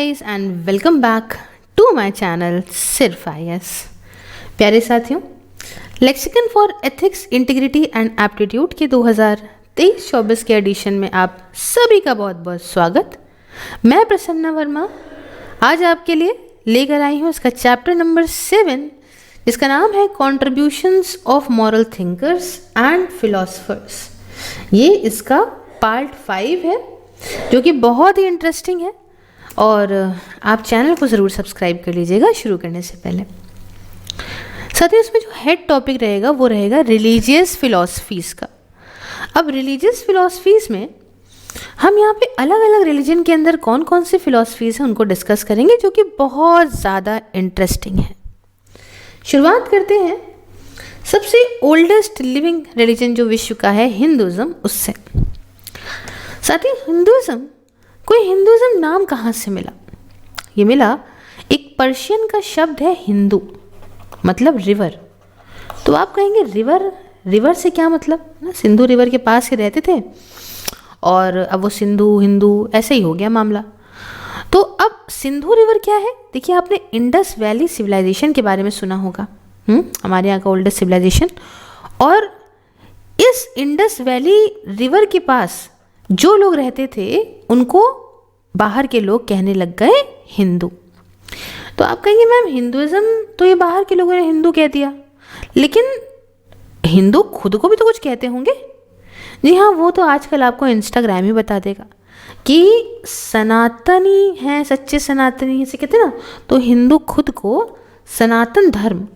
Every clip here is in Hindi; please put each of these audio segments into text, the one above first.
Guys and welcome back to my channel सिर्फ IAS। प्यारे साथियों, lexicon for ethics, integrity and aptitude के 2023-24 के एडिशन में आप सभी का बहुत बहुत स्वागत। मैं प्रसन्ना वर्मा आज आपके लिए लेकर आई हूँ इसका चैप्टर नंबर 7, जिसका नाम है contributions of moral thinkers and philosophers. ये इसका पार्ट 5 है, जो कि बहुत ही इंटरेस्टिंग है और आप चैनल को ज़रूर सब्सक्राइब कर लीजिएगा शुरू करने से पहले। साथ ही इसमें जो हेड टॉपिक रहेगा वो रहेगा रिलीजियस फिलॉसफीज़ का। अब रिलीजियस फिलॉसफीज़ में हम यहाँ पे अलग अलग रिलीजन के अंदर कौन कौन सी फिलॉसफीज़ हैं उनको डिस्कस करेंगे, जो कि बहुत ज़्यादा इंटरेस्टिंग है। शुरुआत करते हैं सबसे ओल्डेस्ट लिविंग रिलीजन जो विश्व का है, हिंदुज़म, उससे। साथ ही हिंदुज़म नाम कहाँ से मिला? ये मिला, एक पर्शियन का शब्द है हिंदू, मतलब रिवर। तो आप कहेंगे रिवर से क्या मतलब ना? सिंधु रिवर के पास ही रहते थे और अब वो सिंधु हिंदू ऐसे ही हो गया मामला। तो अब सिंधु रिवर क्या है? देखिए, आपने इंडस वैली सिविलाइजेशन के बारे में सुना होगा, हमारे यहाँ का ओल्डेस्ट सिविलाइजेशन। और इस इंडस वैली रिवर के पास जो लोग रहते थे उनको बाहर के लोग कहने लग गए हिंदू। तो आप कहेंगे मैम, हिंदुइज्म तो ये बाहर के लोगों ने हिंदू कह दिया, लेकिन हिंदू खुद को भी तो कुछ कहते होंगे। जी हाँ, वो तो आजकल आपको इंस्टाग्राम ही बता देगा कि सनातनी हैं, सच्चे सनातनी ऐसे कहते हैं ना। तो हिंदू खुद को सनातन धर्म,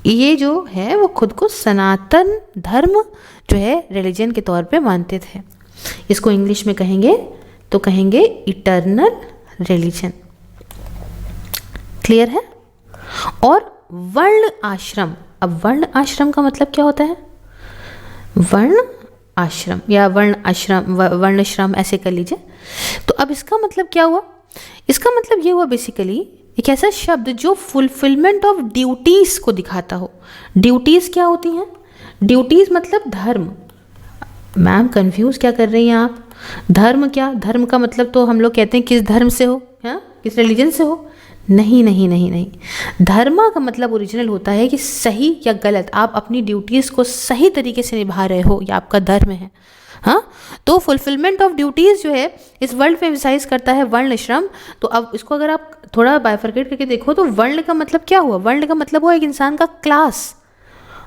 ये जो है वो खुद को सनातन धर्म जो है रिलीजन के तौर पे मानते थे। इसको इंग्लिश में कहेंगे तो कहेंगे इटर्नल रिलीजन। क्लियर है? और वर्ण आश्रम, अब वर्ण आश्रम का मतलब क्या होता है? वर्ण आश्रम या वर्ण श्रम ऐसे कर लीजिए। तो अब इसका मतलब क्या हुआ? इसका मतलब ये हुआ बेसिकली एक ऐसा शब्द जो फुलफिलमेंट ऑफ ड्यूटीज़ को दिखाता हो। ड्यूटीज़ क्या होती हैं? ड्यूटीज़ मतलब धर्म। मैम कंफ्यूज क्या कर रही हैं आप? धर्म क्या? धर्म का मतलब तो हम लोग कहते हैं किस धर्म से हो, हाँ, किस रिलीजन से हो। नहीं। धर्म का मतलब ओरिजिनल होता है कि सही या गलत, आप अपनी ड्यूटीज़ को सही तरीके से निभा रहे हो, या आपका धर्म है। हाँ, तो फुलफिलमेंट ऑफ ड्यूटीज़ जो है इस वर्ल्ड पे एम्फसाइज करता है वर्ण श्रम। तो अब इसको अगर आप थोड़ा बाइफरकेट करके देखो तो वर्ण का मतलब क्या हुआ? वर्ण का मतलब हुआ एक इंसान का क्लास,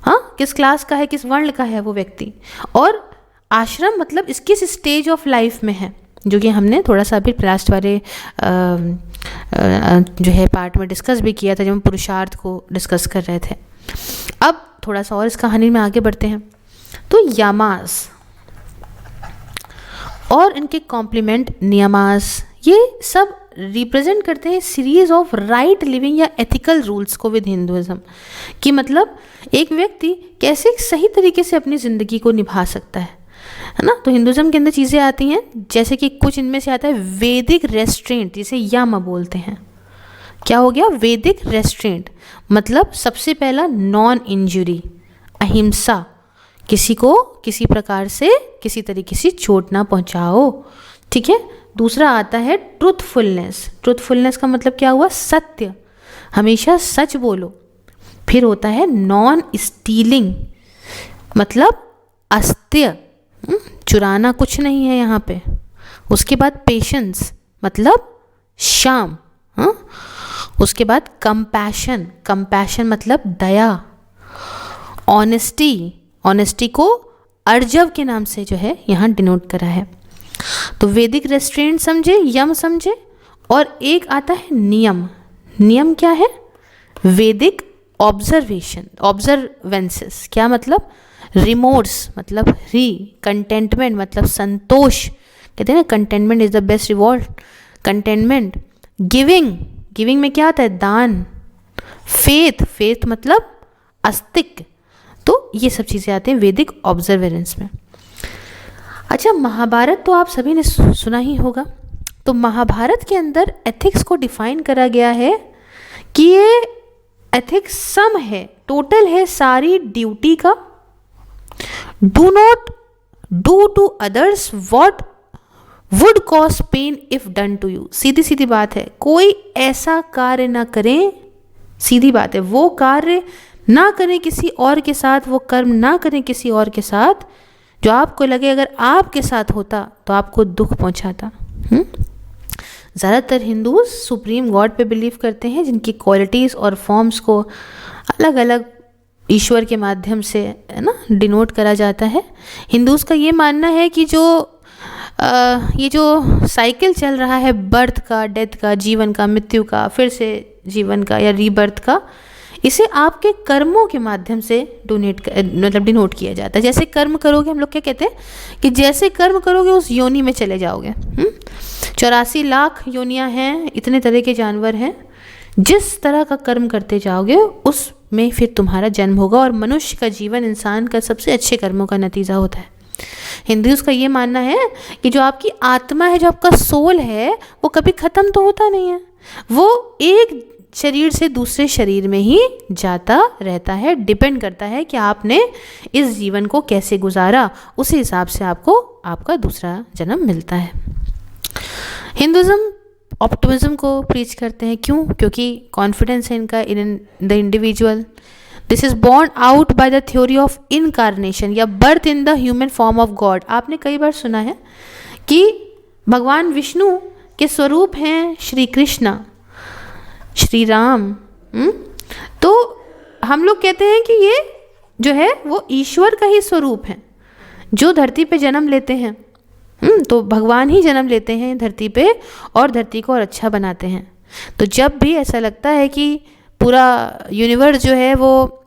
हाँ, किस क्लास का है, किस वर्ण का है वो व्यक्ति। और आश्रम मतलब इस किस स्टेज ऑफ लाइफ में है, जो कि हमने थोड़ा सा अभी लास्ट वाले जो है पार्ट में डिस्कस भी किया था, जब हम पुरुषार्थ को डिस्कस कर रहे थे। अब थोड़ा सा और इस कहानी में आगे बढ़ते हैं। तो यामास और इनके कॉम्प्लीमेंट नियमास, ये सब रिप्रेजेंट करते हैं सीरीज ऑफ राइट लिविंग या एथिकल रूल्स को विद हिंदुइज्म, कि मतलब एक व्यक्ति कैसे सही तरीके से अपनी ज़िंदगी को निभा सकता है ना। तो हिंदुइज्म के अंदर चीज़ें आती हैं, जैसे कि कुछ इनमें से आता है वैदिक रेस्ट्रेंट, जिसे यम बोलते हैं। क्या हो गया? वैदिक रेस्ट्रेंट मतलब सबसे पहला नॉन इंजुरी, अहिंसा, किसी को किसी प्रकार से किसी तरीके से चोट ना पहुंचाओ, ठीक है। दूसरा आता है ट्रूथफुलनेस। ट्रूथफुलनेस का मतलब क्या हुआ? सत्य, हमेशा सच बोलो। फिर होता है नॉन स्टीलिंग, मतलब अस्त्य, चुराना कुछ नहीं है यहाँ पे। उसके बाद पेशेंस मतलब शाम, हाँ। उसके बाद कंपैशन, कंपैशन मतलब दया। ऑनेस्टी को अर्जव के नाम से जो है यहाँ डिनोट करा है। तो वैदिक रेस्ट्रेंट समझे, यम समझे। और एक आता है नियम। नियम क्या है? वैदिक ऑब्जर्वेंसेस, क्या मतलब? रिमोर्स मतलब कंटेंटमेंट मतलब संतोष, कहते हैं ना, contentment is the best reward. Contentment. Giving में क्या आता है? दान। फेथ मतलब आस्तिक। तो ये सब चीज़ें आती हैं वैदिक ऑब्जर्वेंस में। अच्छा, महाभारत तो आप सभी ने सुना ही होगा। तो महाभारत के अंदर एथिक्स को डिफाइन करा गया है कि ये एथिक्स सम है, टोटल है सारी ड्यूटी का। Do not do to others would cause pain if done to you. सीधी सीधी बात है, कोई ऐसा कार्य ना करें, सीधी बात है, वो कार्य ना करें किसी और के साथ, वो कर्म ना करें किसी और के साथ जो आपको लगे अगर आपके साथ होता तो आपको दुख पहुंचाता। ज़्यादातर हिंदू सुप्रीम गॉड पे बिलीव करते हैं, जिनकी क्वालिटीज़ और फॉर्म्स को अलग अलग ईश्वर के माध्यम से, है ना, डिनोट करा जाता है। हिंदूज़ का ये मानना है कि ये जो साइकिल चल रहा है बर्थ का, डेथ का, जीवन का, मृत्यु का, फिर से जीवन का या रीबर्थ का, इसे आपके कर्मों के माध्यम से डिनोट किया जाता है। जैसे कर्म करोगे, हम लोग क्या कहते हैं कि जैसे कर्म करोगे उस योनि में चले जाओगे। 84 लाख योनियाँ हैं, इतने तरह के जानवर हैं, जिस तरह का कर्म करते जाओगे उसमें फिर तुम्हारा जन्म होगा। और मनुष्य का जीवन इंसान का सबसे अच्छे कर्मों का नतीजा होता है। हिंदूज़ का ये मानना है कि जो आपकी आत्मा है, जो आपका सोल है, वो कभी ख़त्म तो होता नहीं है, वो एक शरीर से दूसरे शरीर में ही जाता रहता है। डिपेंड करता है कि आपने इस जीवन को कैसे गुजारा, उसी हिसाब से आपको आपका दूसरा जन्म मिलता है। हिंदुज़म ऑप्टिमिज्म को प्रीच करते हैं। क्यों? क्योंकि कॉन्फिडेंस है इनका in the individual. This is born out by the theory of incarnation या birth in the human form of God. आपने कई बार सुना है कि भगवान विष्णु के स्वरूप हैं श्री कृष्ण, श्री राम। तो हम लोग कहते हैं कि ये जो है वो ईश्वर का ही स्वरूप है जो धरती पे जन्म लेते हैं। तो भगवान ही जन्म लेते हैं धरती पे और धरती को और अच्छा बनाते हैं। तो जब भी ऐसा लगता है कि पूरा यूनिवर्स जो है वो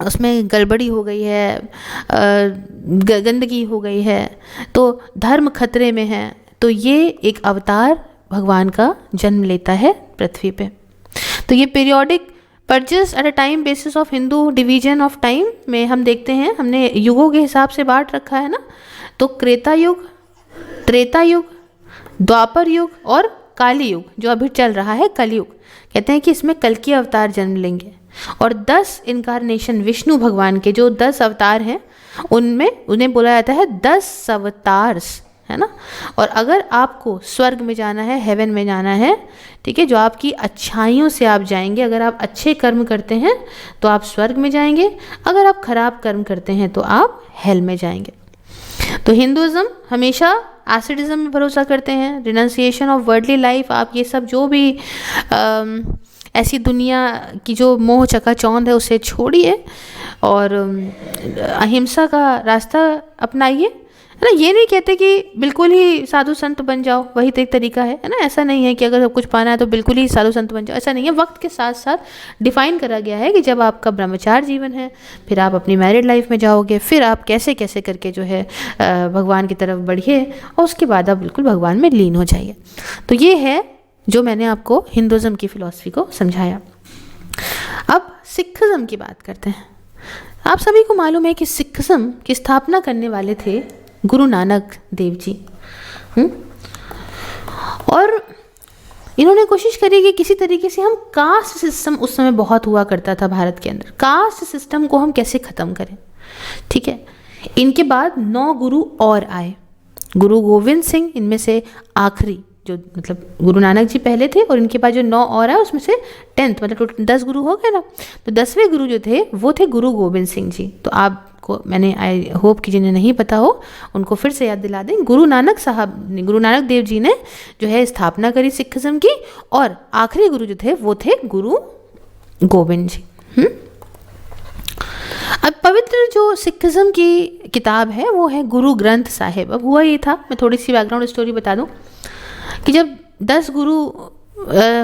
उसमें गड़बड़ी हो गई है, गंदगी हो गई है, तो धर्म खतरे में है, तो ये एक अवतार भगवान का जन्म लेता है पृथ्वी पे। तो ये periodic purchase at a time basis of Hindu division of time में हम देखते हैं, हमने युगों के हिसाब से बांट रखा है ना। तो त्रेता युग, त्रेता युग, द्वापर युग और काली युग जो अभी चल रहा है कलयुग, कहते हैं कि इसमें कल की अवतार जन्म लेंगे। और 10 इनकारनेशन विष्णु भगवान के जो 10 अवतार हैं उनमें उन्हें बोला जाता है 10 अवतार्स, है ना। और अगर आपको स्वर्ग में जाना है, हेवन में जाना है, ठीक है, जो आपकी अच्छाइयों से आप जाएंगे, अगर आप अच्छे कर्म करते हैं तो आप स्वर्ग में जाएंगे, अगर आप खराब कर्म करते हैं तो आप हेल में जाएंगे। तो हिंदुज़म हमेशा एसिडिज्म में भरोसा करते हैं, रिनंसिएशन ऑफ वर्ल्डली लाइफ। आप ये सब जो भी ऐसी दुनिया की जो मोह चकाचौंध है उसे छोड़िए और अहिंसा का रास्ता अपनाइए, है ना। ये नहीं कहते कि बिल्कुल ही साधु संत बन जाओ, वही तो एक तरीका है ना। ऐसा नहीं है कि अगर सब कुछ पाना है तो बिल्कुल ही साधु संत बन जाओ, ऐसा नहीं है। वक्त के साथ साथ डिफाइन करा गया है कि जब आपका ब्रह्मचार जीवन है, फिर आप अपनी मैरिड लाइफ में जाओगे, फिर आप कैसे कैसे करके जो है भगवान की तरफ बढ़िए और उसके बाद आप बिल्कुल भगवान में लीन हो जाइए। तो ये है जो मैंने आपको हिंदुज़म की फ़िलॉसफी को समझाया। अब सिखिज़म की बात करते हैं। आप सभी को मालूम है कि सिखिज़म की स्थापना करने वाले थे गुरु नानक देव जी। और इन्होंने कोशिश करी कि किसी तरीके से हम कास्ट सिस्टम, उस समय बहुत हुआ करता था भारत के अंदर, कास्ट सिस्टम को हम कैसे ख़त्म करें। ठीक है, इनके बाद 9 गुरु और आए। गुरु गोविंद सिंह इनमें से आखिरी, जो मतलब गुरु नानक जी पहले थे और इनके बाद जो 9 और आए उसमें से 10th मतलब टोटल 10 गुरु हो गए ना। तो 10वें गुरु जो थे वो थे गुरु गोविंद सिंह जी। तो आपको मैंने आई होप कि जिन्हें नहीं पता हो उनको फिर से याद दिला दें। गुरु नानक देव जी ने जो है स्थापना करी सिखिज़म की, और आखिरी गुरु जो थे वो थे गुरु गोविंद जी। अब पवित्र जो सिखिज़म की किताब है वो है गुरु ग्रंथ साहिब। अब हुआ ये था, मैं थोड़ी सी बैकग्राउंड स्टोरी बता दूं कि जब 10 गुरु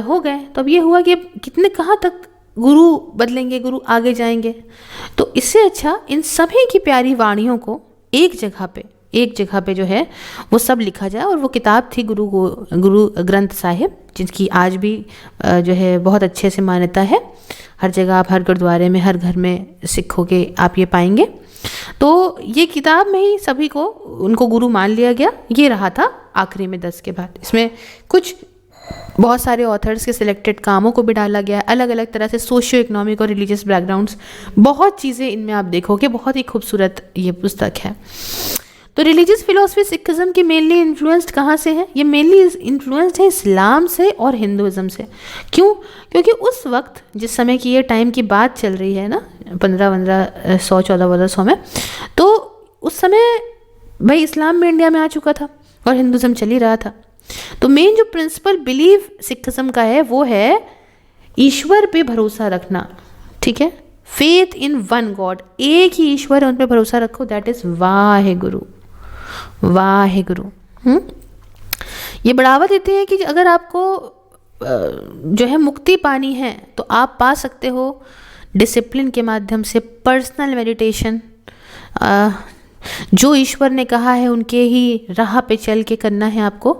हो गए तो अब ये हुआ कि अब कितने कहाँ तक गुरु बदलेंगे, गुरु आगे जाएंगे। तो इससे अच्छा इन सभी की प्यारी वाणियों को एक जगह पे जो है वो सब लिखा जाए, और वो किताब थी गुरु ग्रंथ साहिब, जिसकी आज भी जो है बहुत अच्छे से मान्यता है। हर जगह आप, हर गुरुद्वारे में, हर घर में सिखों के आप ये पाएंगे। तो ये किताब में ही सभी को उनको गुरु मान लिया गया। ये रहा था आखिरी में 10 के बाद। इसमें कुछ बहुत सारे ऑथर्स के सिलेक्टेड कामों को भी डाला गया है, अलग अलग तरह से सोशियो इकोनॉमिक और रिलीजियस बैकग्राउंड्स, बहुत चीज़ें इनमें आप देखोगे। बहुत ही खूबसूरत ये पुस्तक है। तो रिलीजियस फिलोसफी सिखिज्म की मेनली इन्फ्लुएंस्ड कहाँ से है? ये मेनली इन्फ्लुएंस्ड है इस्लाम से और हिंदुज़म से। क्यों? क्योंकि उस वक्त जिस समय की ये टाइम की बात चल रही है ना, 1500 1400 में, तो उस समय भाई इस्लाम में इंडिया में आ चुका था और हिंदुज़म चल ही रहा था। तो मेन जो प्रिंसिपल बिलीव सिखिज्म का है वो है ईश्वर पे भरोसा रखना, ठीक है, फेथ इन वन गॉड, एक ही ईश्वर है, उन पे भरोसा रखो, दैट इज वाहेगुरु, वाहेगुरु। ये बढ़ावा देते हैं कि अगर आपको जो है मुक्ति पानी है तो आप पा सकते हो डिसिप्लिन के माध्यम से, पर्सनल मेडिटेशन, जो ईश्वर ने कहा है उनके ही राह पे चल के करना है आपको।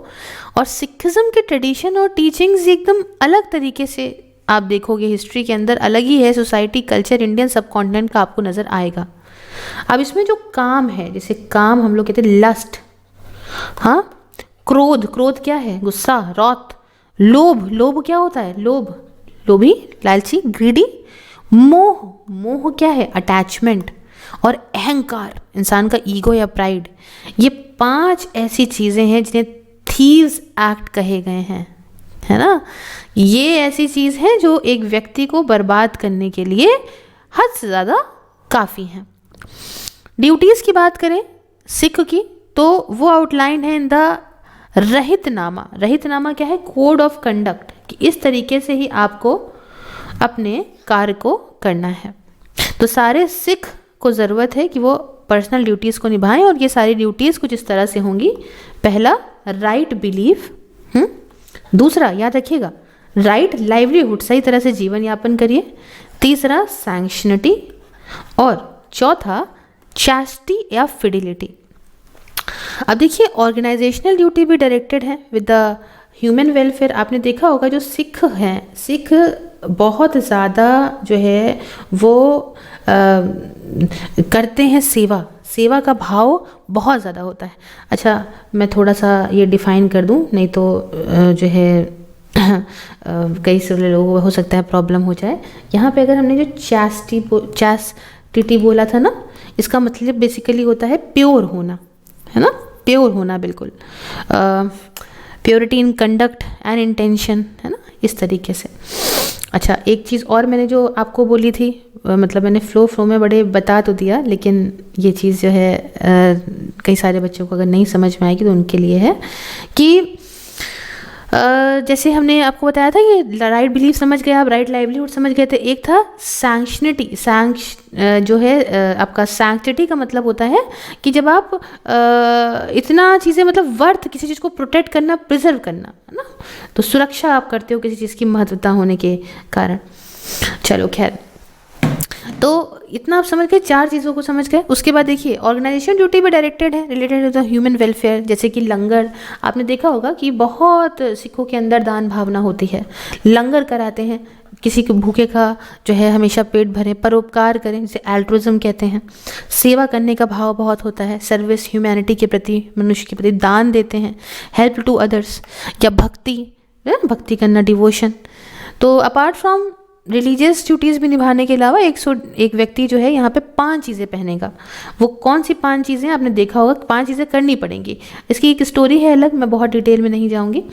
और सिखिज्म के ट्रेडिशन और टीचिंग्स एकदम अलग तरीके से आप देखोगे हिस्ट्री के अंदर, अलग ही है, सोसाइटी कल्चर इंडियन सब कॉन्टिनेंट का आपको नज़र आएगा। अब इसमें जो काम है, जैसे काम हम लोग कहते हैं लस्ट, हाँ, क्रोध, क्रोध क्या है? गुस्सा, रौत, लोभ, लोभ क्या होता है? लोभ, लोभी, लालची, ग्रीडी, मोह, मोह क्या है? अटैचमेंट, और अहंकार, इंसान का ईगो या प्राइड। ये 5 ऐसी चीज़ें हैं जिन्हें थीव्स एक्ट कहे गए हैं, है ना। ये ऐसी चीज़ है जो एक व्यक्ति को बर्बाद करने के लिए हद से ज़्यादा काफ़ी हैं। ड्यूटीज़ की बात करें सिख की, तो वो आउटलाइन है इन द रहितनामा। रहितनामा क्या है? कोड ऑफ कंडक्ट, कि इस तरीके से ही आपको अपने कार्य को करना है। तो सारे सिख को ज़रूरत है कि वो पर्सनल ड्यूटीज़ को निभाएं, और ये सारी ड्यूटीज़ कुछ इस तरह से होंगी। पहला, राइट बिलीफ, दूसरा याद रखिएगा राइट लाइवलीहुड, सही तरह से जीवन यापन करिए। तीसरा, सैंक्शनिटी, और चौथा, चैस्टी या फिडिलिटी। अब देखिए ऑर्गेनाइजेशनल ड्यूटी भी डायरेक्टेड है विद द ह्यूमन वेलफेयर। आपने देखा होगा जो सिख हैं, सिख बहुत ज़्यादा जो है वो करते हैं सेवा, सेवा का भाव बहुत ज़्यादा होता है। अच्छा, मैं थोड़ा सा ये डिफ़ाइन कर दूं, नहीं तो जो है कई सारे लोगों को हो सकता है प्रॉब्लम हो जाए। यहाँ पे अगर हमने जो चैस्टिटी बोला था ना, इसका मतलब बेसिकली होता है प्योर होना, है ना, प्योर होना, बिल्कुल purity in conduct and intention, है ना, इस तरीके से। अच्छा, एक चीज़ और मैंने जो आपको बोली थी, मतलब मैंने फ्लो में बड़े बता तो दिया, लेकिन ये चीज़ जो है कई सारे बच्चों को अगर नहीं समझ में आएगी तो उनके लिए है कि जैसे हमने आपको बताया था कि राइट बिलीफ समझ गए आप, राइट लाइवलीहुड समझ गए थे। एक था सैंक्शनिटी, जो है आपका सैंक्टिटी का मतलब होता है कि जब आप इतना चीज़ें, मतलब वर्थ, किसी चीज़ को प्रोटेक्ट करना, प्रिजर्व करना, है ना, तो सुरक्षा आप करते हो किसी चीज़ की महत्वता होने के कारण। चलो खैर, तो इतना आप समझ गए, 4 चीज़ों को समझ गए। उसके बाद देखिए ऑर्गेनाइजेशन ड्यूटी भी डायरेक्टेड है, related to the human welfare, जैसे कि लंगर। आपने देखा होगा कि बहुत सिखों के अंदर दान भावना होती है, लंगर कराते हैं, किसी के भूखे का जो है हमेशा पेट भरें, परोपकार करें, जिसे एल्ट्रुइज्म कहते हैं। सेवा करने का भाव बहुत होता है, सर्विस, ह्यूमैनिटी के प्रति, मनुष्य के प्रति दान देते हैं, हेल्प टू अदर्स, या भक्ति, भक्ति करना, डिवोशन। तो अपार्ट फ्रॉम रिलीजियस ड्यूटीज़ भी निभाने के अलावा एक व्यक्ति जो है यहाँ पे 5 चीज़ें पहनेगा। वो कौन सी 5 चीज़ें? आपने देखा होगा 5 चीज़ें करनी पड़ेंगी। इसकी एक स्टोरी है अलग, मैं बहुत डिटेल में नहीं जाऊँगी,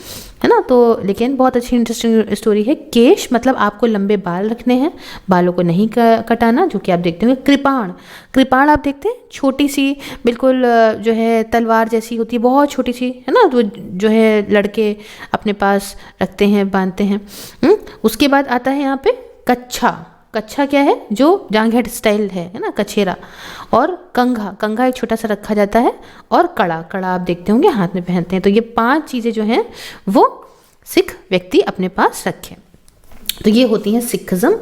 है ना, तो लेकिन बहुत अच्छी इंटरेस्टिंग स्टोरी है। केश मतलब आपको लंबे बाल रखने हैं, बालों को नहीं कटाना, जो कि आप देखते होंगे। कृपाण, कृपाण आप देखते हैं, छोटी सी बिल्कुल जो है तलवार जैसी होती है, बहुत छोटी सी, है ना, तो जो है लड़के अपने पास रखते हैं, बांधते हैं। उसके बाद आता है यहाँ पे कच्छा। कच्छा क्या है? जो जांघेट स्टाइल है ना, कछेरा। और कंघा, कंघा एक छोटा सा रखा जाता है। और कड़ा, कड़ा आप देखते होंगे हाथ में पहनते हैं। तो ये 5 चीज़ें जो हैं वो सिख व्यक्ति अपने पास रखें। तो ये होती हैं सिखिज्म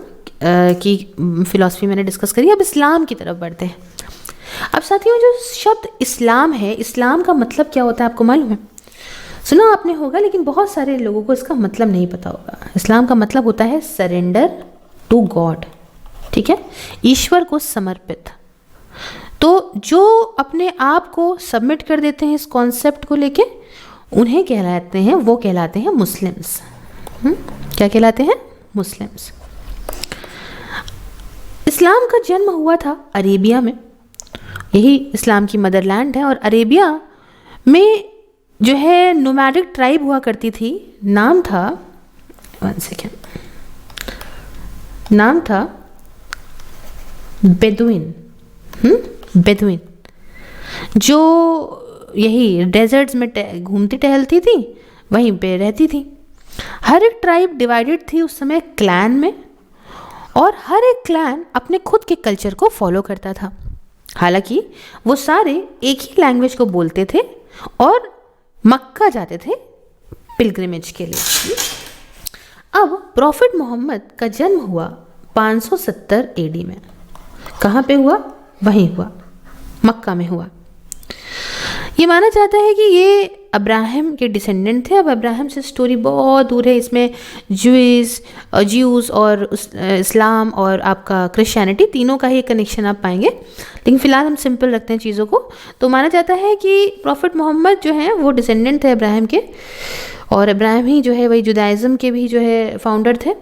की फिलॉसफी मैंने डिस्कस करी। अब इस्लाम की तरफ बढ़ते हैं। अब साथियों, जो शब्द इस्लाम है, इस्लाम का मतलब क्या होता है आपको मालूम है? सुना आपने होगा, लेकिन बहुत सारे लोगों को इसका मतलब नहीं पता होगा। इस्लाम का मतलब होता है सरेंडर टू गॉड, ठीक है, ईश्वर को समर्पित। तो जो अपने आप को सबमिट कर देते हैं इस कॉन्सेप्ट को लेके, उन्हें कहलाते हैं, वो कहलाते हैं मुस्लिम्स। क्या कहलाते हैं? मुस्लिम्स। इस्लाम का जन्म हुआ था अरेबिया में, यही इस्लाम की मदरलैंड है। और अरेबिया में जो है नोमैडिक ट्राइब हुआ करती थी, नाम था, 1 सेकेंड, नाम था बेदुइन। बेदुइन जो यही डेजर्ट्स में घूमती टहलती थी, वहीं पे रहती थी। हर एक ट्राइब डिवाइडेड थी उस समय क्लैन में, और हर एक क्लैन अपने खुद के कल्चर को फॉलो करता था। हालांकि वो सारे एक ही लैंग्वेज को बोलते थे और मक्का जाते थे पिलग्रिमेज के लिए। अब प्रॉफिट मोहम्मद का जन्म हुआ 570 एडी में। कहाँ पे हुआ? वहीं हुआ, मक्का में हुआ। ये माना जाता है कि ये अब्राहम के डिसेंडेंट थे। अब अब्राहम से स्टोरी बहुत दूर है, इसमें ज्यूज़ और इस्लाम और आपका क्रिश्चियनिटी तीनों का ही कनेक्शन आप पाएंगे, लेकिन फ़िलहाल हम सिंपल रखते हैं चीज़ों को। तो माना जाता है कि प्रॉफिट मोहम्मद जो हैं वो डिसेंडेंट थे अब्राहम के, और अब्राहम ही जो है वही जुदाइज़म के भी जो है फाउंडर थे।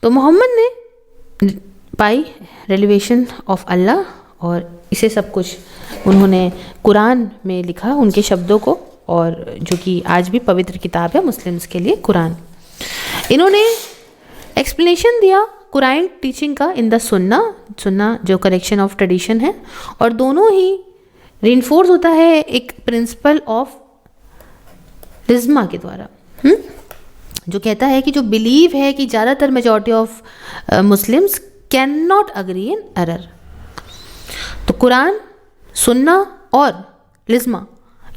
तो मोहम्मद ने पाई रेलिवेशन ऑफ अल्लाह, और इसे सब कुछ उन्होंने कुरान में लिखा उनके शब्दों को, और जो कि आज भी पवित्र किताब है मुस्लिम्स के लिए, कुरान। इन्होंने एक्सप्लेनेशन दिया कुरान टीचिंग का इन द सुन्ना जो करेक्शन ऑफ ट्रेडिशन है, और दोनों ही रीइंफोर्स होता है एक प्रिंसिपल ऑफ लिज्मा के द्वारा, जो कहता है कि जो बिलीव है कि ज़्यादातर majority of Muslims can not agree in error. तो कुरान, सुन्ना और लिज्मा,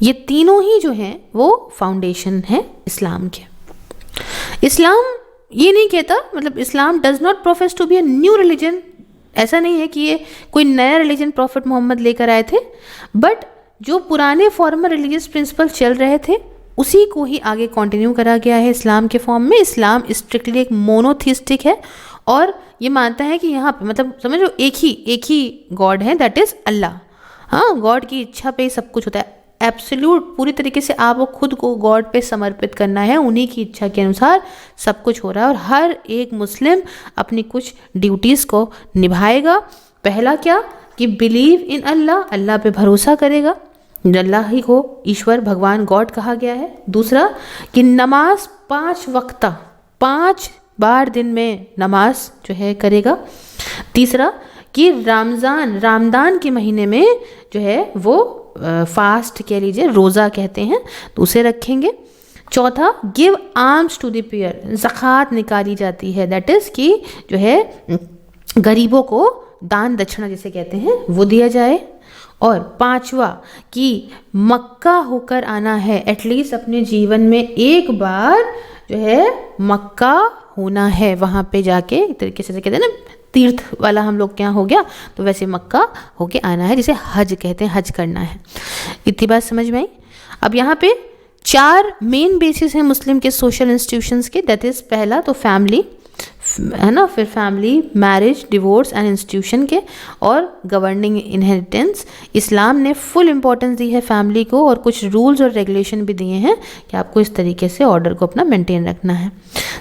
ये तीनों ही जो हैं वो फाउंडेशन है इस्लाम के। इस्लाम ये नहीं कहता, मतलब Islam does not profess to be a new religion. ऐसा नहीं है कि ये कोई नया रिलीजन प्रॉफिट मोहम्मद लेकर आए थे, बट जो पुराने फॉर्मल रिलीजियस प्रिंसिपल चल रहे थे उसी को ही आगे कंटिन्यू करा गया है इस्लाम के फॉर्म में। इस्लाम स्ट्रिक्टली एक मोनोथिस्टिक है, और ये मानता है कि यहाँ पे मतलब समझो एक ही गॉड है, दैट इज़ अल्लाह। हाँ, गॉड की इच्छा पे ही सब कुछ होता है। एब्सोल्यूट पूरी तरीके से आपको खुद को गॉड पे समर्पित करना है, उन्हीं की इच्छा के अनुसार सब कुछ हो रहा है, और हर एक मुस्लिम अपनी कुछ ड्यूटीज़ को निभाएगा। पहला क्या कि बिलीव इन अल्लाह, अल्लाह पे भरोसा करेगा, अल्लाह ही को ईश्वर भगवान गॉड कहा गया है। दूसरा कि नमाज 5 वक्ता 5 बार दिन में नमाज जो है करेगा। तीसरा कि रामदान के महीने में जो है वो फास्ट कह लीजिए, रोज़ा कहते हैं, तो उसे रखेंगे। चौथा, give alms to the poor, ज़कात निकाली जाती है, दैट इज़ कि जो है गरीबों को दान दक्षिणा जिसे कहते हैं वो दिया जाए। और पांचवा कि मक्का होकर आना है, एटलीस्ट अपने जीवन में एक बार जो है मक्का होना है, वहाँ पे जाके एक तरीके से कहते हैं ना तीर्थ वाला हम लोग क्या हो गया, तो वैसे मक्का होके आना है, जिसे हज कहते हैं, हज करना है। इतनी बात समझ में आई। अब यहाँ पे 4 मेन बेसिस हैं मुस्लिम के सोशल इंस्टीट्यूशंस के, दैट इज़ पहला तो फैमिली है ना, फिर family, marriage, divorce and institution के, और गवर्निंग इनहेरिटेंस। इस्लाम ने फुल इंपॉर्टेंस दी है फैमिली को, और कुछ रूल्स और रेगुलेशन भी दिए हैं कि आपको इस तरीके से ऑर्डर को अपना मेंटेन रखना है।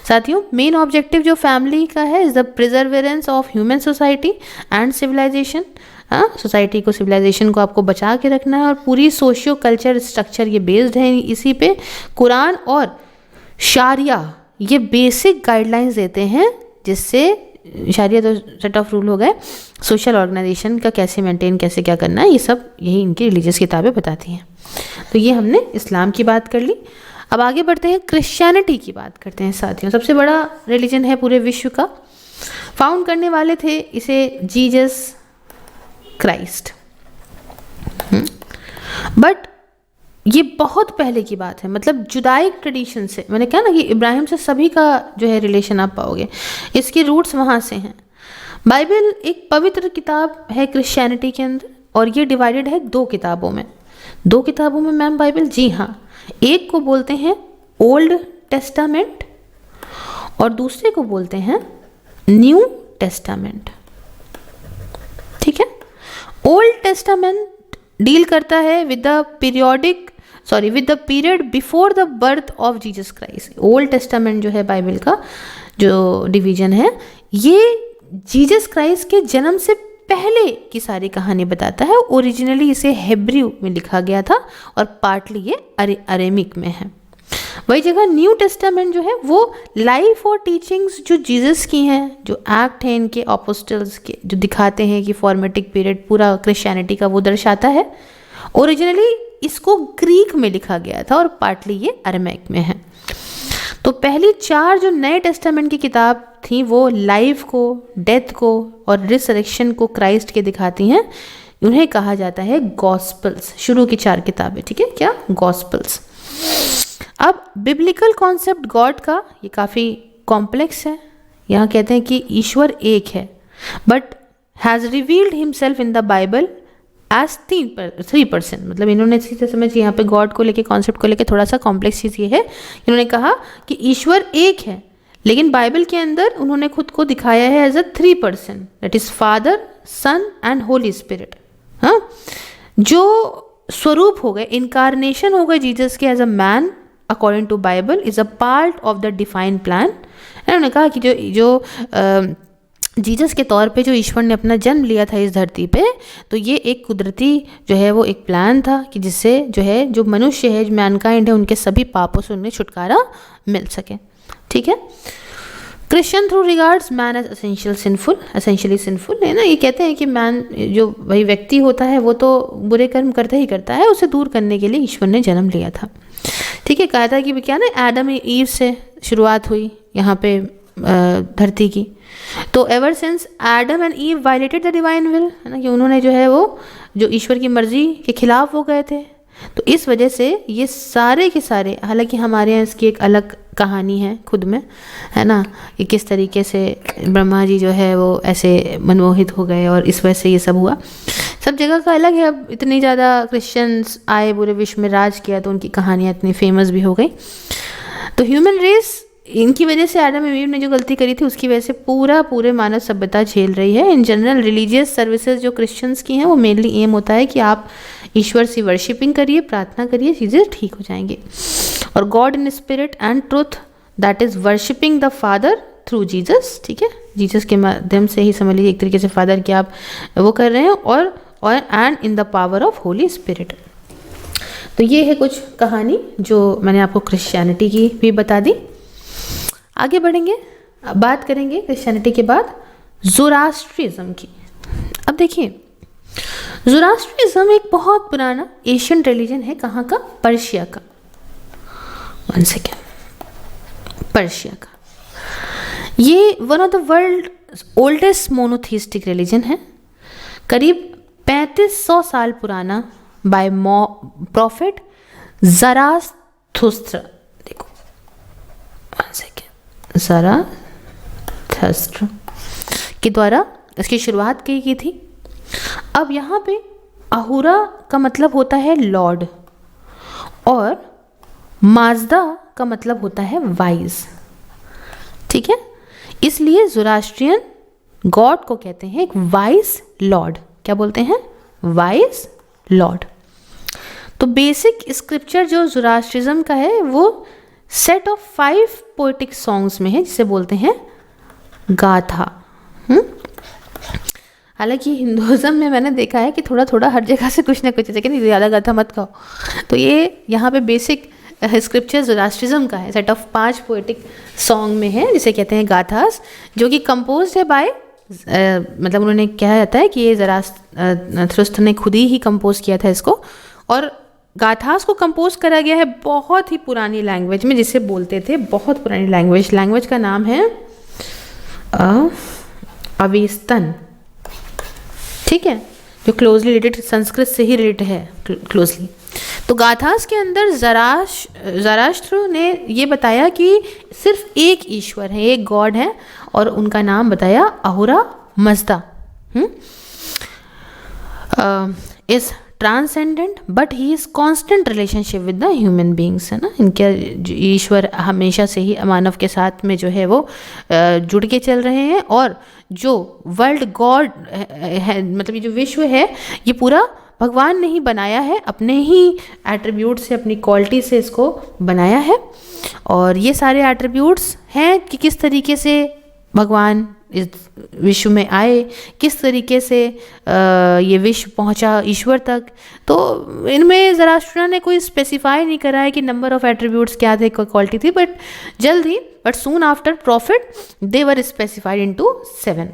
साथियों, मेन ऑब्जेक्टिव जो फैमिली का है is the preservation of human society and civilisation. Society को, सिविलाइजेशन को आपको बचा के रखना है, और पूरी सोशियो कल्चर स्ट्रक्चर ये बेस्ड है इसी पे। कुरान और शारिया ये बेसिक गाइडलाइंस देते हैं, जिससे शारिया तो सेट ऑफ रूल हो गए, सोशल ऑर्गेनाइजेशन का कैसे मेंटेन, कैसे क्या करना है, ये सब यही इनकी रिलीजियस किताबें बताती हैं। तो ये हमने इस्लाम की बात कर ली। अब आगे बढ़ते हैं, क्रिश्चियनिटी की बात करते हैं। साथियों, सबसे बड़ा रिलीजन है पूरे विश्व का। फाउंड करने वाले थे इसे जीसस क्राइस्ट, बट ये बहुत पहले की बात है, मतलब जुदाइक ट्रेडिशन से, मैंने कहा ना कि इब्राहिम से सभी का जो है रिलेशन आप पाओगे, इसके रूट्स वहाँ से हैं। बाइबल एक पवित्र किताब है क्रिश्चियनिटी के अंदर, और ये डिवाइडेड है 2 किताबों में। 2 किताबों में मैम बाइबल, जी हाँ, एक को बोलते हैं ओल्ड टेस्टामेंट और दूसरे को बोलते हैं न्यू टेस्टामेंट। ठीक है, ओल्ड टेस्टामेंट डील करता है with the period before the birth of Jesus Christ. Old testament जो है बाइबल का जो डिवीजन है, ये जीसस क्राइस्ट के जन्म से पहले की सारी कहानी बताता है। ओरिजिनली इसे हेब्रू में लिखा गया था और पार्टली ये अरेमिक में है। वही जगह न्यू टेस्टामेंट जो है वो लाइफ और टीचिंग्स जो जीसस की हैं, जो एक्ट हैं इनके अपोस्टल्स के, जो दिखाते हैं कि फॉर्मेटिक पीरियड पूरा क्रिश्चियनिटी का वो दर्शाता है। ओरिजिनली इसको ग्रीक में लिखा गया था और पार्टली ये अरेमिक में है। तो पहली 4 जो नए टेस्टामेंट की किताब थी वो लाइफ को, डेथ को और रिसरेक्शन को क्राइस्ट के दिखाती हैं। उन्हें कहा जाता है गॉस्पल्स। शुरू की 4 किताबें, ठीक है, क्या गॉस्पल्स। अब बिब्लिकल कॉन्सेप्ट गॉड का ये काफ़ी कॉम्प्लेक्स है। यहाँ कहते हैं कि ईश्वर एक है, but has revealed himself in the Bible as 3%। मतलब इन्होंने सीधे समझ यहाँ पे गॉड को लेके, कॉन्सेप्ट को लेके थोड़ा सा कॉम्प्लेक्स चीज़ ये है, इन्होंने कहा कि ईश्वर एक है, लेकिन बाइबल के अंदर उन्होंने खुद को दिखाया है as a 3%, that is Father, Son and Holy Spirit. हाँ, जो स्वरूप हो गए, इनकारनेशन हो गए जीसस के as a man according to Bible, is a part of the divine plan. उन्होंने कहा कि जो जीसस के तौर पे जो ईश्वर ने अपना जन्म लिया था इस धरती पे, तो ये एक कुदरती जो है वो एक प्लान था कि जिससे जो है जो मनुष्य है, जो मैनकाइंड है, उनके सभी पापों से उन्हें छुटकारा मिल सके। ठीक है। Christian through regards man as essentially sinful है ना। ये कहते हैं कि मैन जो वही व्यक्ति होता है वो तो बुरे कर्म करता ही करता है, उसे दूर करने के लिए ईश्वर ने जन्म लिया था। ठीक है। कहा था कि क्या ना, एडम ईव से शुरुआत हुई यहाँ पे धरती की। तो ever since Adam and ewe violated the divine will, है ना, कि उन्होंने जो है वो जो ईश्वर की मर्जी के खिलाफ हो गए थे, तो इस वजह से ये सारे के सारे, हालांकि हमारे यहाँ इसकी एक अलग कहानी है खुद में, है ना, कि किस तरीके से ब्रह्मा जी जो है वो ऐसे मनमोहित हो गए और इस वजह से ये सब हुआ। सब जगह का अलग है। अब इतनी ज़्यादा क्रिश्चियंस आए, पूरे विश्व में राज किया, तो उनकी कहानियाँ इतनी फेमस भी हो गई। तो ह्यूमन रेस, इनकी वजह से एडम एंड ईव ने जो गलती करी थी उसकी वजह से पूरे मानव सभ्यता झेल रही है। इन जनरल रिलीजियस सर्विसेज जो क्रिश्चियंस की हैं वो मेनली एम होता है कि आप ईश्वर से वर्शिपिंग करिए, प्रार्थना करिए, चीज़ें ठीक हो जाएंगी। और God in spirit and truth, that is worshipping the father through Jesus. ठीक है, जीसस के माध्यम से ही समझ लीजिए एक तरीके से फादर की आप वो कर रहे हैं, और and in the power of Holi spirit. तो ये है कुछ कहानी जो मैंने आपको क्रिश्चियनिटी की भी बता दी। आगे बढ़ेंगे, अब बात करेंगे क्रिश्चियनिटी के बाद ज़ोरास्ट्रिज्म की। अब देखिए, ज़ोरास्ट्रिज्म एक बहुत पुराना एशियन रिलीजन है। कहाँ का? पर्शिया का। वन सेकेंड, पर्शिया का। ये one of the world oldest monotheistic religion है। करीब 3500 साल पुराना, बाय प्रॉफिट ज़राथुस्त्र। देखो, वन सेकेंड, ज़राथुस्त्र के द्वारा इसकी शुरुआत की थी। अब यहाँ पे अहुरा का मतलब होता है लॉर्ड, और माजदा का मतलब होता है वाइज। ठीक है, इसलिए ज़ोरास्ट्रियन गॉड को कहते हैं एक वाइज लॉर्ड। क्या बोलते हैं? Wise Lord. तो बेसिक स्क्रिप्चर जो ज़ोरास्ट्रिज्म का है वो सेट ऑफ 5 पोएटिक सॉन्ग्स में है, जिसे बोलते हैं गाथा। हालांकि हिंदुज़म में मैंने देखा है कि थोड़ा थोड़ा हर जगह से कुछ ना कुछ, लेकिन ज़्यादा गाथा मत खाओ। तो ये यहाँ पे बेसिक स्क्रिप्चर ज़ोरास्ट्रिज्म का है, सेट ऑफ 5 पोएटिक सॉन्ग में है, जिसे कहते हैं गाथास, जो कि कंपोज है बाय मतलब उन्होंने कहा जाता है कि ये ज़राथुस्त्र ने खुद ही कंपोज किया था इसको। और गाथास को कंपोज करा गया है बहुत ही पुरानी लैंग्वेज में, जिसे बोलते थे, बहुत पुरानी लैंग्वेज का नाम है अवेस्तन। ठीक है, जो क्लोजली रिलेटेड संस्कृत से ही रिलेटेड है क्लोजली। तो गाथास के अंदर ज़राथुस्त्र ने ये बताया कि सिर्फ एक ईश्वर है, एक गॉड है, और उनका नाम बताया Ahura Mazda. Is transcendent but he is constant relationship with the human beings, है ना। इनके ईश्वर हमेशा से ही मानव के साथ में जो है वो जुड़ के चल रहे हैं, और जो वर्ल्ड गॉड है, मतलब ये जो विश्व है, ये पूरा भगवान ने ही बनाया है, अपने ही एट्रीब्यूट से, अपनी क्वालिटी से इसको बनाया है। और ये सारे एट्रीब्यूट्स हैं कि किस तरीके से भगवान इस विश्व में आए, किस तरीके से ये विश्व पहुंचा ईश्वर तक। तो इनमें ज़रास्ट्रिया ने कोई स्पेसिफाई नहीं करा है कि नंबर ऑफ एट्रीब्यूट्स क्या थे, कोई क्वालिटी थी, but soon after profit they were specified into 7।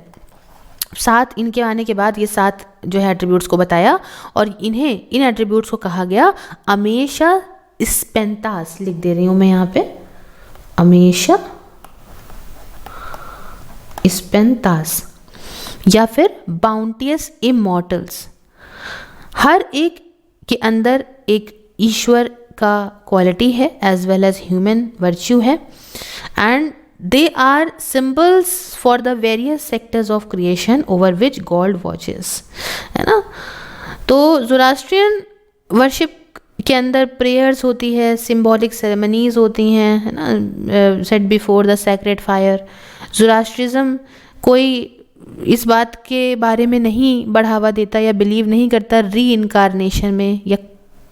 7 इनके आने के बाद ये 7 जो है एट्रीब्यूट्स को बताया, और इन एट्रीब्यूट्स को कहा गया अमेशा स्पेंतास। लिख दे रही हूँ मैं यहाँ पे, अमेशा स्पेंतास, या फिर बाउंटियस इमॉर्टल्स। हर एक के अंदर एक ईश्वर का क्वालिटी है as well as human virtue है, and they are symbols for the various sectors of creation over which God watches, है ना। तो ज़ोरास्ट्रियन वर्शिप के अंदर प्रेयर्स होती है, सिंबॉलिक सेरेमनीज होती हैं, है ना, set before the sacred fire. Zoroastrianism कोई इस बात के बारे में नहीं बढ़ावा देता या बिलीव नहीं करता री इनकारनेशन में या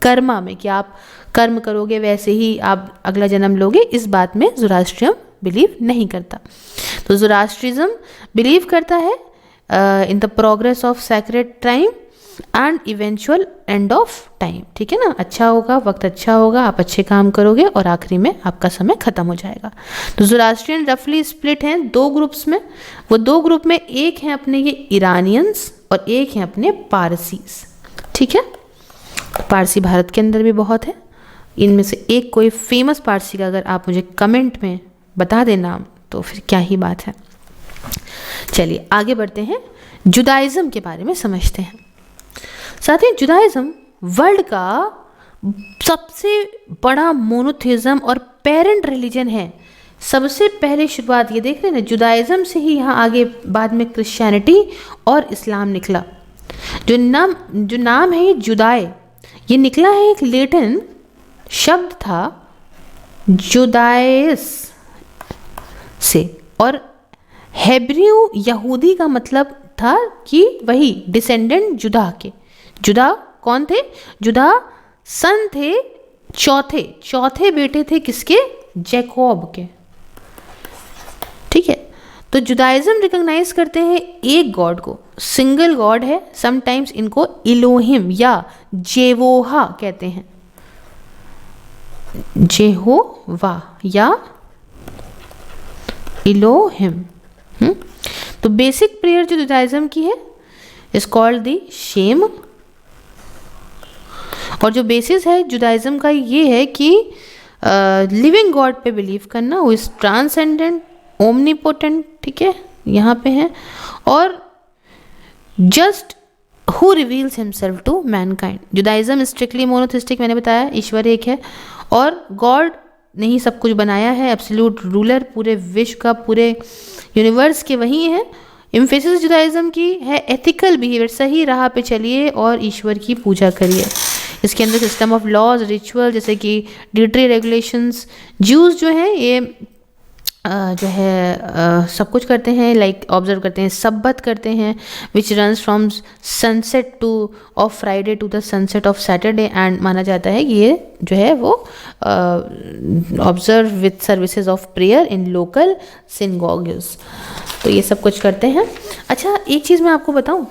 कर्मा में, कि आप कर्म करोगे वैसे ही आप अगला जन्म लोगे। इस बात में ज़ोरास्ट्रियम बिलीव नहीं करता। तो ज़ोरास्ट्रिज्म बिलीव करता है in the progress of sacred time and eventual end of time, ठीक है ना। अच्छा होगा, वक्त अच्छा होगा, आप अच्छे काम करोगे और आखिरी में आपका समय खत्म हो जाएगा। तो ज़ोरास्ट्रियन रफली स्प्लिट हैं 2 ग्रुप्स में। वो 2 ग्रुप में एक हैं अपने ये ईरानियंस और एक हैं अपने पारसीस, ठीक है। पारसी भारत के अंदर भी बहुत है। इनमें से एक कोई फेमस पारसी का अगर आप मुझे कमेंट में बता दें नाम, तो फिर क्या ही बात है। चलिए आगे बढ़ते हैं, जुदाइज़म के बारे में समझते हैं। साथ ही जुदाइज़म वर्ल्ड का सबसे बड़ा मोनोथिज्म और पेरेंट रिलीजन है। सबसे पहले शुरुआत ये देख रहे हैं ना, जुदाइज़म से ही यहाँ आगे बाद में क्रिश्चियनिटी और इस्लाम निकला। जो नाम है ये जुदाए, ये निकला है एक लैटिन शब्द था जुदाइस से, और हेब्रियू यहूदी का मतलब था कि वही डिसेंडेंट जुदा के। जुदा कौन थे? जुदा सन थे, चौथे बेटे थे किसके? जैकोब के, ठीक है। तो जुदाइज्म रिकॉग्नाइज करते हैं एक गॉड को, सिंगल गॉड है। समटाइम्स इनको इलोहिम या जेवोहा कहते हैं, जेहोवा या इलोहिम। तो बेसिक प्रेयर जो जुदाइज्म की है इज कॉल्ड दी शेम, और जो बेसिस है जुदाइज्म का ये है कि लिविंग गॉड पे बिलीव करना, वो इज ट्रांसेंडेंट, ओमनीपोटेंट, ठीक है, यहाँ पे है, और just who reveals himself to mankind. Judaism strictly monotheistic, मैंने बताया ईश्वर एक है और गॉड ने ही सब कुछ बनाया है, एब्सोल्यूट रूलर पूरे विश्व का, पूरे यूनिवर्स के वही है। एम्फेसिस जुदाइज्म की है एथिकल बिहेवियर, सही राह पे चलिए और ईश्वर की पूजा करिए। इसके अंदर सिस्टम ऑफ लॉज, रिचुअल, जैसे कि डिटरी रेगुलेशंस। ज्यूज़ जो हैं ये जो है सब कुछ करते हैं, लाइक ऑब्जर्व करते हैं, सब्बत करते हैं, which runs from sunset to of Friday to the sunset of Saturday, and माना जाता है कि ये जो है वो observe with services of prayer in local synagogues. तो ये सब कुछ करते हैं। अच्छा, एक चीज़ मैं आपको बताऊं,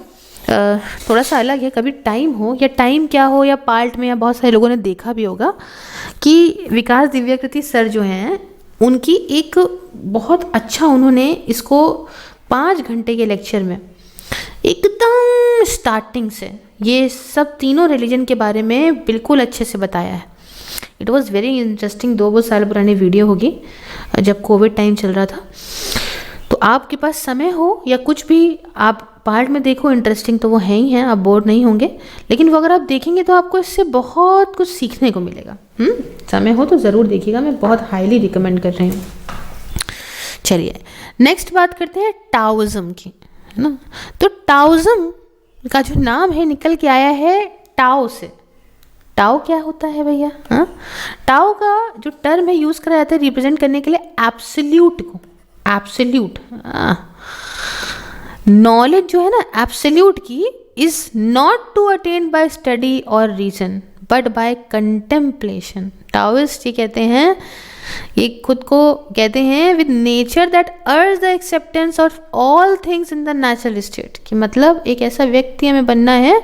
थोड़ा सा अलग है, कभी टाइम हो या टाइम क्या हो या पार्ट में, या बहुत सारे लोगों ने देखा भी होगा कि विकास दिव्याकृति सर जो हैं उनकी एक बहुत अच्छा, उन्होंने इसको 5 घंटे के लेक्चर में एकदम स्टार्टिंग से ये सब तीनों रिलीजन के बारे में बिल्कुल अच्छे से बताया है। It was very interesting. 2 साल पुरानी वीडियो होगी, जब कोविड टाइम चल रहा था। तो आपके पास समय हो या कुछ भी आप पार्ट में देखो, इंटरेस्टिंग तो वो है ही हैं, आप बोर नहीं होंगे, लेकिन वो अगर आप देखेंगे तो आपको इससे बहुत कुछ सीखने को मिलेगा। समय हो तो ज़रूर देखिएगा, मैं बहुत हाईली रिकमेंड कर रही हूँ। चलिए नेक्स्ट बात करते हैं टाओइज्म की, है ना। तो टाओइज्म का जो नाम है निकल के आया है टाओ से। टाओ क्या होता है भैया? हाँ, टाओ का जो टर्म है यूज़ करा जाता है रिप्रेजेंट करने के लिए एब्सोल्यूट को। एब्सोल्यूट नॉलेज जो है ना एब्सोल्यूट की, is not to attain by study और reason but by contemplation. Taoist ये कहते हैं ये खुद को कहते हैं with nature that urge the acceptance of all things in the natural state, कि मतलब एक ऐसा व्यक्ति हमें बनना है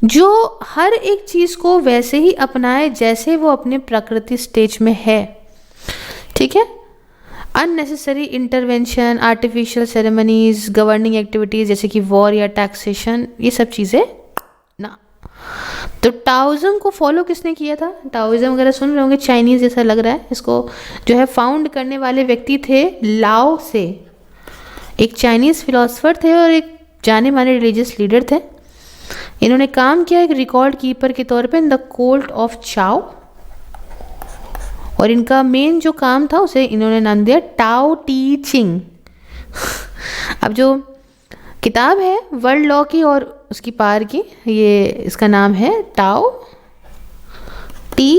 जो हर एक चीज़ को वैसे ही अपनाए जैसे वो अपने प्रकृति स्टेज में है। ठीक है। Unnecessary intervention, artificial ceremonies, governing activities जैसे कि वॉर या टैक्सेशन, ये सब चीज़ें ना। तो टाओइज्म को फॉलो किसने किया था? टाओइज्म वगैरह सुन रहे होंगे, चाइनीज़ जैसा लग रहा है। इसको जो है फाउंड करने वाले व्यक्ति थे लाओ से, एक चाइनीज़ फिलोसफर थे और एक जाने माने रिलीजियस लीडर थे। इन्होंने काम किया एक रिकॉर्ड कीपर के तौर पे इन द कोर्ट ऑफ चाओ, और इनका मेन जो काम था उसे इन्होंने नाम दिया टाओ टी चिंग। अब जो किताब है वर्ल्ड लॉ की और उसकी पार की, ये इसका नाम है Tao Te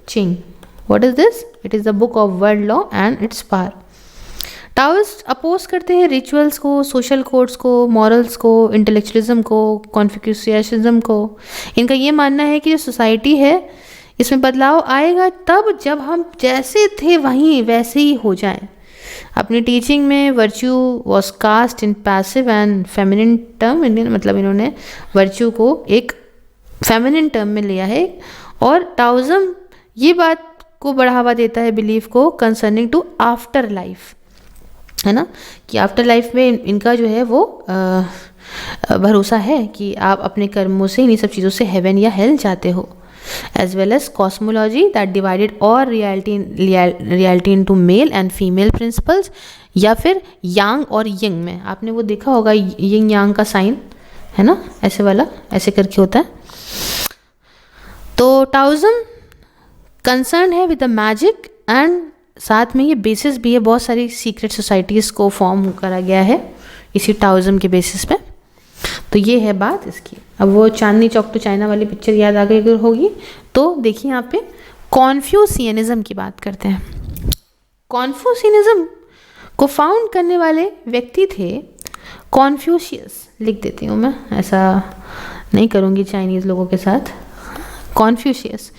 Ching. What is this? It is the book of world law and its power. Taoist oppose करते हैं रिचुअल्स को, सोशल कोड्स को, मॉरल्स को, इंटेलेक्चुअलिज्म को, कॉन्फ्यूशियनिज्म को। इनका ये मानना है कि जो सोसाइटी है इसमें बदलाव आएगा तब जब हम जैसे थे वहीं वैसे ही हो जाएं। अपनी टीचिंग में virtue was cast in passive and feminine term, मतलब इन्होंने वर्च्यू को एक फेमिनिन टर्म में लिया है। और टाओइज्म ये बात को बढ़ावा देता है बिलीफ को कंसर्निंग टू आफ्टर लाइफ, है ना, कि आफ्टर लाइफ में इनका जो है वो भरोसा है कि आप अपने कर्मों से इन्हीं सब चीज़ों से हेवन या हेल जाते हो। as well as cosmology that divided all reality into male and female principles, या फिर yang और yin में। आपने वो देखा होगा yin yang का साइन है ना, ऐसे वाला ऐसे करके होता है। तो टाओइज्म कंसर्न है विद द मैजिक एंड साथ में ये बेसिस भी है, बहुत सारी सीक्रेट सोसाइटीज़ को फॉर्म करा गया है इसी टाओइज्म के बेसिस पे। तो ये है बात इसकी। अब वो चांदनी चौक टू चाइना वाली पिक्चर याद आ गई अगर होगी तो देखिए यहाँ पे कॉन्फ्यूशियनिज्म की बात करते हैं। कॉन्फ्यूशियनिज्म को फाउंड करने वाले व्यक्ति थे कॉन्फ्यूशियस। लिख देती हूँ मैं, ऐसा नहीं करूँगी चाइनीज़ लोगों के साथ। कॉन्फ्यूशियस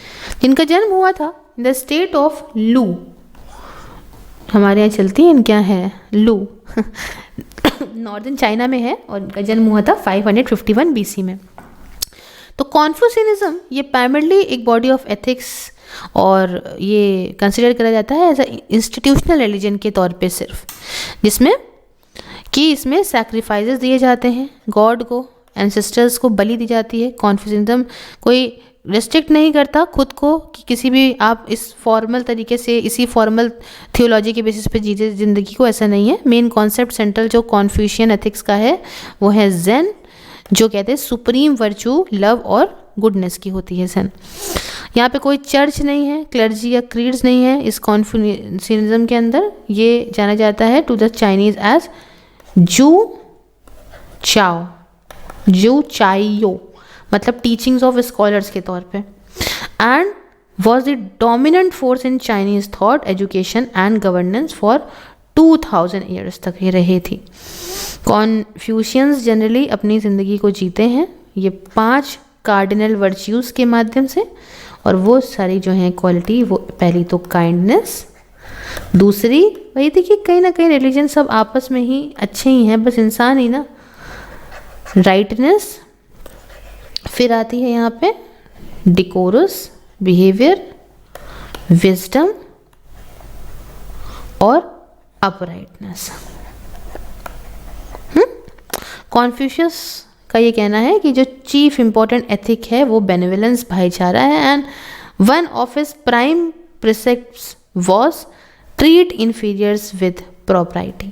जिनका जन्म हुआ था इन द स्टेट ऑफ लू, हमारे यहाँ चलती है इनके यहाँ है लू नॉर्दर्न चाइना में है, और इनका जन्म हुआ था 551 BC में। तो कॉन्फ्यूशियनिज्म ये प्राइमरली एक बॉडी ऑफ एथिक्स और ये कंसिडर करा जाता है एज अ इंस्टीट्यूशनल रिलीजन के तौर पे सिर्फ, जिसमें कि इसमें सैक्रिफाइसेस दिए जाते हैं गॉड को, एंसेस्टर्स को बलि दी जाती है। कॉन्फ्यूशियनिज्म कोई रेस्ट्रिक्ट नहीं करता खुद को कि किसी भी आप इस फॉर्मल तरीके से इसी फॉर्मल थियोलॉजी के बेसिस पे जीते ज़िंदगी को, ऐसा नहीं है। मेन कॉन्सेप्ट सेंट्रल जो कॉन्फ्यूशियन एथिक्स का है वो है ज़ेन, जो कहते हैं सुप्रीम वर्चू लव और गुडनेस की होती है ज़ेन। यहाँ पे कोई चर्च नहीं है, क्लर्जी या क्रीड्स नहीं है इस कॉन्फ्यूशियनिज्म के अंदर। ये जाना जाता है टू द चाइनीज़ एज जू चाओ, जू चाइयो, मतलब टीचिंग्स ऑफ स्कॉलर्स के तौर पे, and was the dominant force in Chinese thought, education and governance for 2000 years तक ये रहे थी। कॉन्फ्यूशियंस जनरली अपनी ज़िंदगी को जीते हैं ये 5 कार्डिनल वर्च्यूज़ के माध्यम से, और वो सारी जो हैं क्वालिटी, वो पहली तो काइंडनेस, दूसरी वही थी कि कहीं ना कहीं रिलीजन सब आपस में ही अच्छे ही हैं, बस इंसान ही ना, राइटनेस। फिर आती है यहाँ पे डिकोरस बिहेवियर, विजडम और अपराइटनेस। कॉन्फ्यूशियस का ये कहना है कि जो चीफ इम्पोर्टेंट एथिक है वो बेनेवलेंस, भाईचारा है, and one of his prime precepts was treat inferiors with property.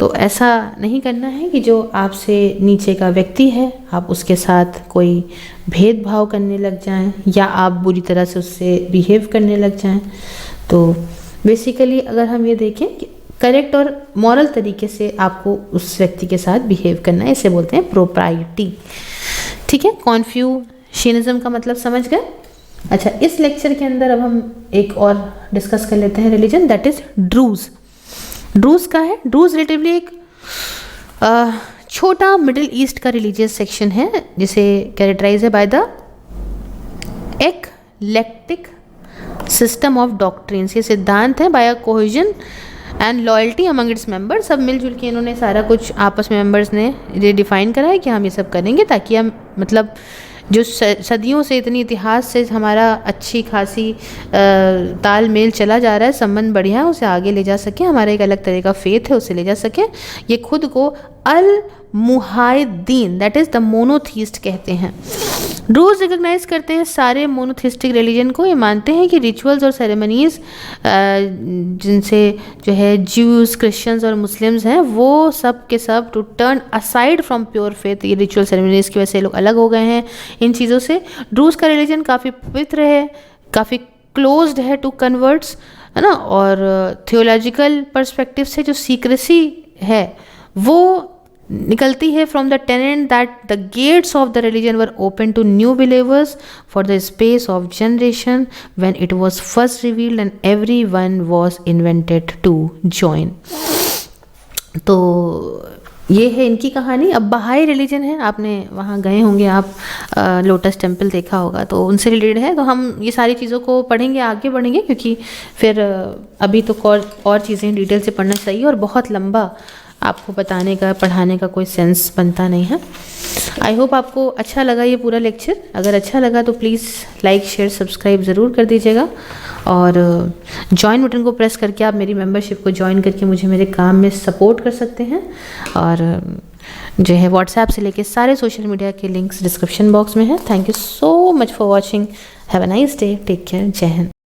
तो ऐसा नहीं करना है कि जो आपसे नीचे का व्यक्ति है आप उसके साथ कोई भेदभाव करने लग जाएं या आप बुरी तरह से उससे बिहेव करने लग जाएं। तो बेसिकली अगर हम ये देखें कि करेक्ट और मॉरल तरीके से आपको उस व्यक्ति के साथ बिहेव करना है, इसे बोलते हैं प्रोप्राइटी। ठीक है, कॉन्फ्यूशियनिज्म का मतलब समझ गए। अच्छा, इस लेक्चर के अंदर अब हम एक और डिस्कस कर लेते हैं religion, that is Druze. Druze का है, ड्रूज रिलेटिवली एक छोटा मिडिल ईस्ट का रिलीजियस सेक्शन है जिसे कैरेक्टराइज है by the eclectic system of doctrines, ये सिद्धांत है by cohesion and loyalty among its members. सब मिलजुल के इन्होंने सारा कुछ आपस में मेंबर्स ने ये डिफाइन करा है कि हम ये सब करेंगे ताकि हम मतलब जो सदियों से इतनी इतिहास से हमारा अच्छी खासी तालमेल चला जा रहा है, संबंध बढ़िया है, उसे आगे ले जा सके, हमारा एक अलग तरह का फेथ है उसे ले जा सके। ये खुद को अल मुहाइदीन दैट इज़ द मोनोथीस्ट कहते हैं। रूल्स रिकॉग्नाइज करते हैं सारे मोनोथिस्टिक रिलीजन को। ये मानते हैं कि रिचुअल्स और सेरेमनीज जिनसे जो है ज्यूज, क्रिश्चियंस और मुस्लिम्स हैं, वो सब के सब to turn aside from pure faith. ये रिचुअल सेरेमनीज की वजह से लोग अलग हो गए हैं इन चीज़ों से। ड्रूज का रिलीजन काफ़ी पवित्र है, काफ़ी क्लोज्ड है टू कन्वर्ट्स, है ना। और थियोलॉजिकल पर्सपेक्टिव से जो सीक्रेसी है वो निकलती है from the tenet that the gates of the religion were open to new believers for the space of generation when it was first revealed and every one was invited to join. तो ये है इनकी कहानी। अब बहाई रिलीजन है, आपने वहाँ गए होंगे आप, लोटस टेम्पल देखा होगा, तो उनसे रिलेटेड है। तो हम ये सारी चीज़ों को पढ़ेंगे, आगे बढ़ेंगे, क्योंकि फिर अभी तो और चीज़ें डिटेल से पढ़ना चाहिए और बहुत लंबा आपको बताने का पढ़ाने का कोई सेंस बनता नहीं है। आई होप आपको अच्छा लगा ये पूरा लेक्चर। अगर अच्छा लगा तो प्लीज़ लाइक, शेयर, सब्सक्राइब ज़रूर कर दीजिएगा और जॉइन बटन को प्रेस करके आप मेरी मेंबरशिप को ज्वाइन करके मुझे मेरे काम में सपोर्ट कर सकते हैं। और जो है व्हाट्सएप से लेके सारे सोशल मीडिया के लिंक्स डिस्क्रिप्शन बॉक्स में है। Thank you so much for watching. Have a nice day, take care, जय हिंद।